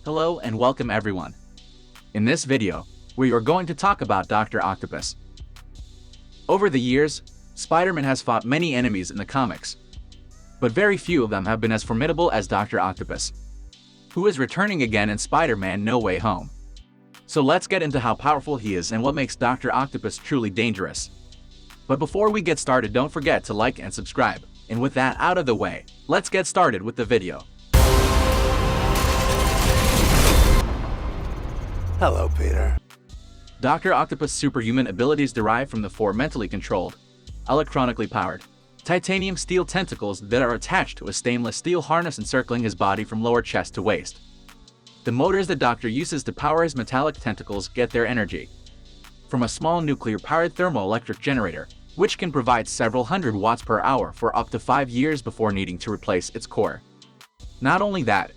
Hello and welcome everyone. In this video, we are going to talk about Doctor Octopus. Over the years, Spider-Man has fought many enemies in the comics, but very few of them have been as formidable as Doctor Octopus, who is returning again in Spider-Man No Way Home. So let's get into how powerful he is and what makes Doctor Octopus truly dangerous. But before we get started, don't forget to like and subscribe. And with that out of the way, let's get started with the video. Hello, Peter. Dr. Octopus' superhuman abilities derive from the four mentally controlled, electronically powered, titanium steel tentacles that are attached to a stainless steel harness encircling his body from lower chest to waist. The motors the Doctor uses to power his metallic tentacles get their energy from a small nuclear-powered thermo-electric generator, which can provide several hundred watts per hour for up to 5 years before needing to replace its core. Not only that,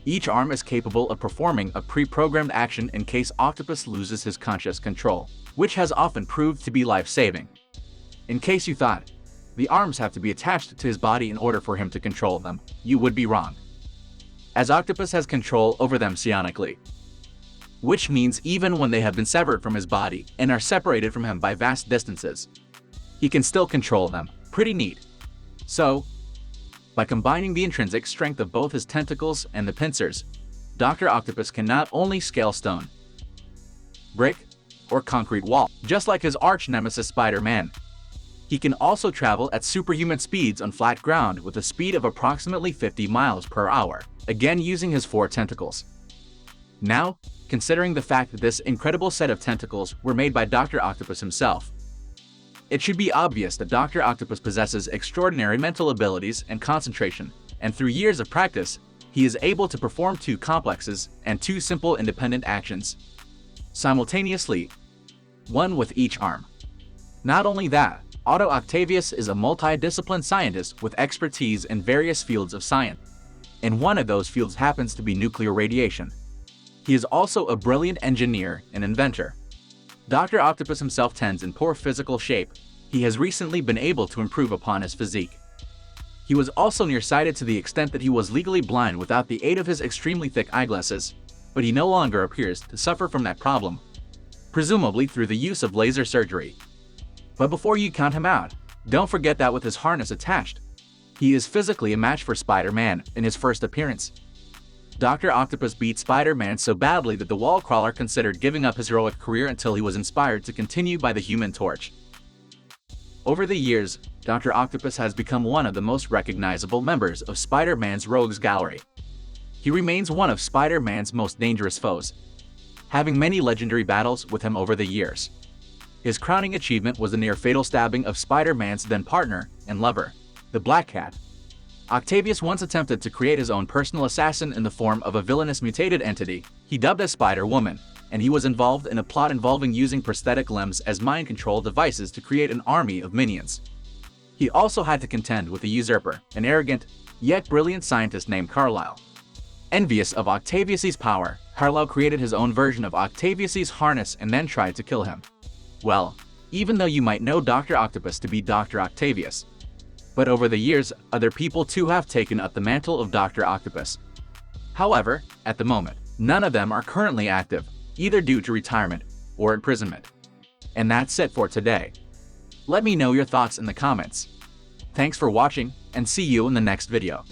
each arm is capable of performing a pre-programmed action in case Octopus loses his conscious control, which has often proved to be life-saving. In case you thought the arms have to be attached to his body in order for him to control them, you would be wrong, as Octopus has control over them psionically, which means even when they have been severed from his body and are separated from him by vast distances, he can still control them. Pretty neat. So, by combining the intrinsic strength of both his tentacles and the pincers, Dr. Octopus can not only scale stone, brick, or concrete wall, just like his arch-nemesis Spider-Man. He can also travel at superhuman speeds on flat ground with a speed of approximately 50 miles per hour, again using his 4 tentacles. Now, considering the fact that this incredible set of tentacles were made by Dr. Octopus himself, it should be obvious that Dr. Octopus possesses extraordinary mental abilities and concentration, and through years of practice, he is able to perform 2 complexes and 2 simple independent actions simultaneously, one with each arm. Not only that, Otto Octavius is a multidisciplined scientist with expertise in various fields of science, and one of those fields happens to be nuclear radiation. He is also a brilliant engineer and inventor. Dr. Octopus himself tends in poor physical shape. He has recently been able to improve upon his physique. He was also nearsighted to the extent that he was legally blind without the aid of his extremely thick eyeglasses, but he no longer appears to suffer from that problem, presumably through the use of laser surgery. But before you count him out, don't forget that with his harness attached, he is physically a match for Spider-Man in his first appearance. Dr. Octopus beat Spider-Man so badly that the wall crawler considered giving up his heroic career until he was inspired to continue by the Human Torch. Over the years, Dr. Octopus has become one of the most recognizable members of Spider-Man's rogues gallery. He remains one of Spider-Man's most dangerous foes, having many legendary battles with him over the years. His crowning achievement was the near-fatal stabbing of Spider-Man's then-partner and lover, the Black Cat. Octavius once attempted to create his own personal assassin in the form of a villainous mutated entity he dubbed as Spider-Woman, and he was involved in a plot involving using prosthetic limbs as mind control devices to create an army of minions. He also had to contend with a usurper, an arrogant, yet brilliant scientist named Carlisle. Envious of Octavius' power, Carlisle created his own version of Octavius' harness and then tried to kill him. Well, even though you might know Dr. Octopus to be Dr. Octavius, but over the years, other people too have taken up the mantle of Dr. Octopus. However, at the moment, none of them are currently active, either due to retirement or imprisonment. And that's it for today. Let me know your thoughts in the comments. Thanks for watching, and see you in the next video.